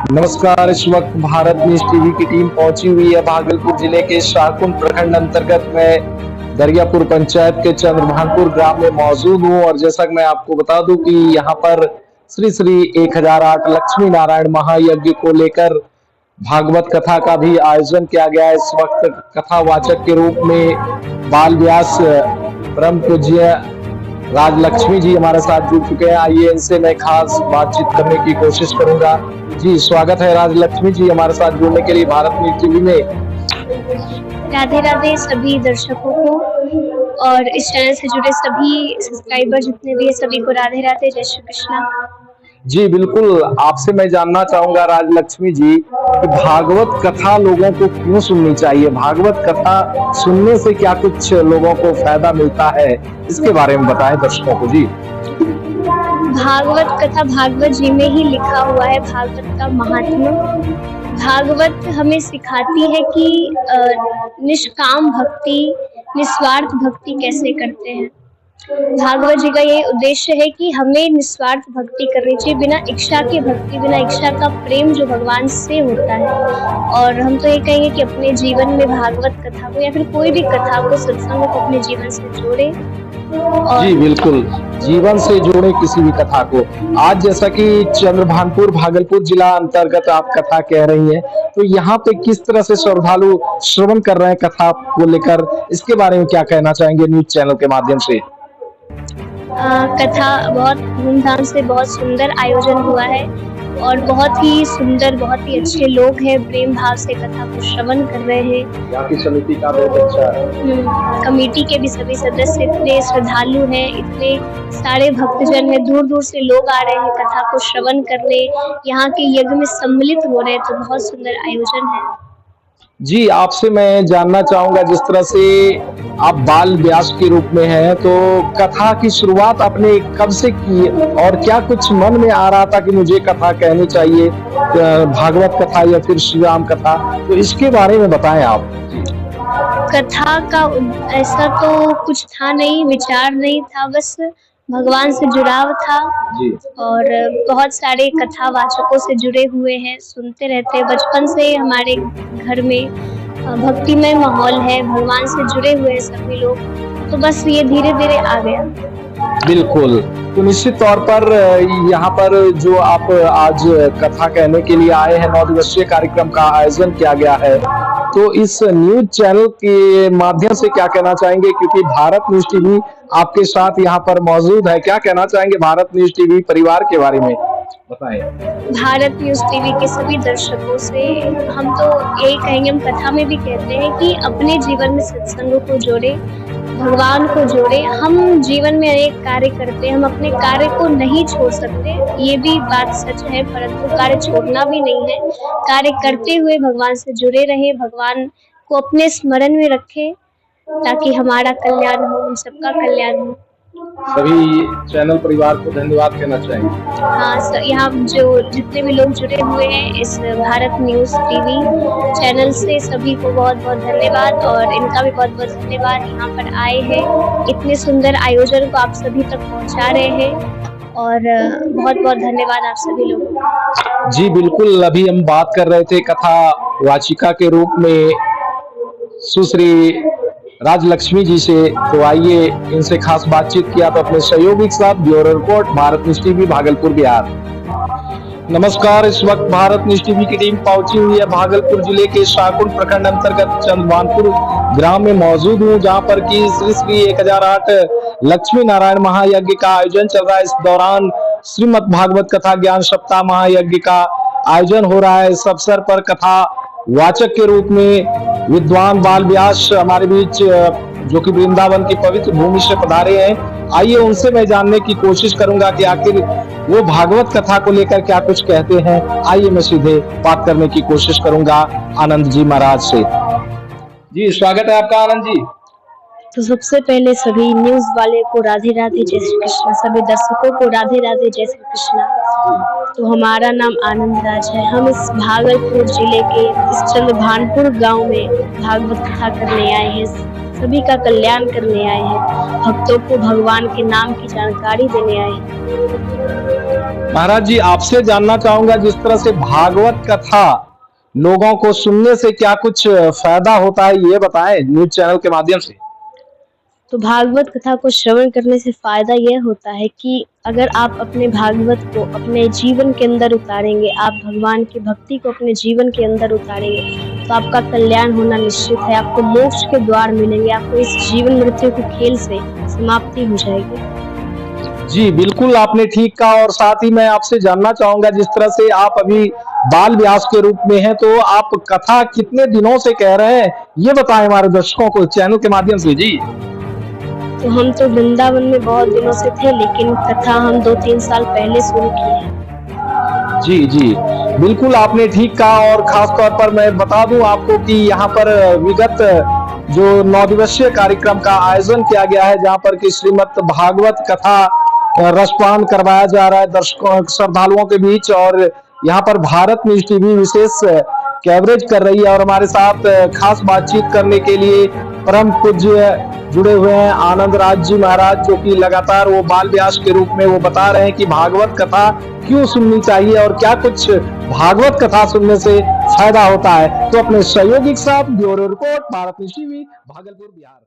नमस्कार। इस वक्त भारत न्यूज टीवी की टीम पहुंची हुई है भागलपुर जिले के शाहकुंड प्रखंड अंतर्गत में दरियापुर पंचायत के चंद्रभानपुर ग्राम में मौजूद हूं और जैसा कि मैं आपको बता दूं कि यहां पर श्री श्री 1008 लक्ष्मी नारायण महायज्ञ को लेकर भागवत कथा का भी आयोजन किया गया है। इस वक्त कथावाचक के रूप में बाल व्यास परम पूज्य राजलक्ष्मी जी हमारे साथ जुड़ चुके हैं। आइए इनसे मैं खास बातचीत करने की कोशिश करूंगा। जी, स्वागत है राजलक्ष्मी जी हमारे साथ जुड़ने के लिए भारत न्यूज टीवी में। राधे राधे सभी दर्शकों को और इस चैनल से जुड़े सभी सब्सक्राइबर जितने भी है सभी को राधे राधे, जय श्री कृष्णा। जी बिल्कुल, आपसे मैं जानना चाहूंगा राजलक्ष्मी जी कि भागवत कथा लोगों को क्यों सुननी चाहिए, भागवत कथा सुनने से क्या कुछ लोगों को फायदा मिलता है, इसके बारे में बताएं दर्शकों को। जी, भागवत कथा भागवत जी में ही लिखा हुआ है भागवत का महात्म्य। भागवत हमें सिखाती है कि निष्काम भक्ति, निस्वार्थ भक्ति कैसे करते हैं। भागवत जी का ये उद्देश्य है कि हमें निस्वार्थ भक्ति करनी चाहिए, बिना इच्छा के भक्ति, बिना इच्छा का प्रेम जो भगवान से होता है। और हम तो ये कहेंगे कि अपने जीवन में भागवत कथा को या फिर कोई भी कथा को, सत्संग को अपने जीवन से जोड़े। जी बिल्कुल, जीवन से जोड़े किसी भी कथा को। आज जैसा कि चंद्रभानपुर भागलपुर जिला अंतर्गत आप कथा कह रही हैं, तो यहाँ पे किस तरह से श्रद्धालु श्रवण कर रहे हैं कथा को लेकर, इसके बारे में क्या कहना चाहेंगे न्यूज चैनल के माध्यम से। कथा बहुत धूमधाम से, बहुत सुंदर आयोजन हुआ है और बहुत ही सुंदर, बहुत ही अच्छे लोग हैं, प्रेम भाव से कथा को श्रवण कर रहे हैं। यहाँ की समिति का बहुत अच्छा है। कमेटी के भी सभी सदस्य इतने श्रद्धालु हैं, इतने सारे भक्तजन हैं, दूर दूर से लोग आ रहे हैं कथा को श्रवण करने, यहाँ के यज्ञ में सम्मिलित हो रहे हैं, तो बहुत सुंदर आयोजन है। जी, आपसे मैं जानना चाहूंगा, जिस तरह से आप बाल व्यास के रूप में हैं, तो कथा की शुरुआत आपने कब से की और क्या कुछ मन में आ रहा था कि मुझे कथा कहनी चाहिए, भागवत कथा या फिर श्री राम कथा, तो इसके बारे में बताएं आप। कथा का ऐसा तो कुछ था नहीं, विचार नहीं था, बस भगवान से जुड़ाव था जी। और बहुत सारे कथावाचकों से जुड़े हुए हैं, सुनते रहते हैं। बचपन से हमारे घर में भक्तिमय माहौल है, भगवान से जुड़े हुए हैं सभी लोग, तो बस ये धीरे धीरे आ गया। बिल्कुल, तो निश्चित तौर पर यहाँ पर जो आप आज कथा कहने के लिए आए हैं, 9 दिवसीय कार्यक्रम का आयोजन किया गया है, तो इस न्यूज चैनल के माध्यम से क्या कहना चाहेंगे, क्योंकि भारत न्यूज टीवी आपके साथ यहाँ पर मौजूद है, क्या कहना चाहेंगे भारत न्यूज टीवी परिवार के बारे में बताएं। भारत न्यूज टीवी के सभी दर्शकों से हम तो यही कहेंगे, हम कथा में भी कहते हैं कि अपने जीवन में सत्संग को जोड़े, भगवान को जोड़े। हम जीवन में अनेक कार्य करते हैं, हम अपने कार्य को नहीं छोड़ सकते, ये भी बात सच है, परंतु कार्य छोड़ना भी नहीं है। कार्य करते हुए भगवान से जुड़े रहे, भगवान को अपने स्मरण में रखें ताकि हमारा कल्याण हो, हम सबका कल्याण हो। सभी चैनल परिवार को धन्यवाद कहना चाहेंगे। हाँ, यहाँ जो जितने भी लोग जुड़े हुए हैं इस भारत न्यूज टीवी चैनल से, सभी को बहुत बहुत धन्यवाद और इनका भी बहुत बहुत धन्यवाद। यहाँ पर आए हैं, इतने सुंदर आयोजन को आप सभी तक पहुँचा रहे हैं और बहुत बहुत धन्यवाद आप सभी लोगों को। जी बिल्कुल, अभी हम बात कर रहे थे कथा वाचिका के रूप में सुश्री राजलक्ष्मी जी से, तो आइए इनसे खास बातचीत किया तो अपने सहयोगी के साथ। Bureau report, Bharat news TV Bhagalpur Bihar. नमस्कार, इस वक्त भारत न्यूज टीवी की टीम पहुंची हुई है भागलपुर जिले के शाहकुंड प्रखंड अंतर्गत चंद्रभानपुर ग्राम में मौजूद हूं, जहां पर की श्री श्री 1008 लक्ष्मी नारायण महायज्ञ का आयोजन चल रहा है। इस दौरान श्रीमद् भागवत कथा ज्ञान सप्ताह महायज्ञ का आयोजन हो रहा है। इस अवसर पर कथा वाचक के रूप में विद्वान बाल व्यास हमारे बीच, जो कि वृंदावन की पवित्र भूमि से पधारे हैं। आइए उनसे मैं जानने की कोशिश करूंगा कि आखिर वो भागवत कथा को लेकर क्या कुछ कहते हैं। आइए मैं सीधे बात करने की कोशिश करूंगा आनंद जी महाराज से। जी, स्वागत है आपका आनंद जी। तो सबसे पहले सभी न्यूज वाले को राधे राधे, जय श्री कृष्णा। सभी दर्शकों को राधे राधे, जय श्री कृष्णा। तो हमारा नाम आनंद राज है, हम इस भागलपुर जिले के इस चंद्रभानपुर गांव में भागवत कथा करने आए हैं। सभी का कल्याण करने आए हैं, भक्तों को भगवान के नाम की जानकारी देने आए हैं। महाराज जी, आपसे जानना चाहूंगा, जिस तरह से भागवत कथा लोगों को सुनने से क्या कुछ फायदा होता है, ये बताएं न्यूज चैनल के माध्यम से। तो भागवत कथा को श्रवण करने से फायदा यह होता है कि अगर आप अपने भागवत को अपने जीवन के अंदर उतारेंगे, आप भगवान की भक्ति को अपने जीवन के अंदर उतारेंगे, तो आपका कल्याण होना निश्चित है। आपको मोक्ष के द्वार मिलेंगे, आपको इस जीवन मृत्यु के खेल से समाप्ति हो जाएगी। जी बिल्कुल, आपने ठीक कहा। और साथ ही मैं आपसे जानना चाहूंगा, जिस तरह से आप अभी बाल व्यास के रूप में हैं, तो आप कथा कितने दिनों से कह रहे हैं, ये बताएं हमारे दर्शकों को चैनल के माध्यम से। जी तो हम तो वृंदावन में बहुत दिनों से थे, लेकिन कथा हम 2-3 साल पहले शुरू की है। जी जी बिल्कुल, आपने ठीक कहा। और खास तौर पर मैं बता दूं आपको कि यहाँ पर विगत जो 9 दिवसीय कार्यक्रम का आयोजन किया गया है, जहाँ पर कि श्रीमद् भागवत कथा रसपान करवाया जा रहा है दर्शकों श्रद्धालुओं के बीच। और यहाँ पर भारत न्यूज टीवी विशेष कवरेज कर रही है। और हमारे साथ खास बातचीत करने के लिए परम पूज्य जुड़े हुए हैं आनंद राज जी महाराज, जो कि लगातार वो बाल व्यास के रूप में वो बता रहे हैं कि भागवत कथा क्यों सुननी चाहिए और क्या कुछ भागवत कथा सुनने से फायदा होता है। तो अपने सहयोगी के साथ bureau report, Bharat news TV, Bhagalpur, Bihar.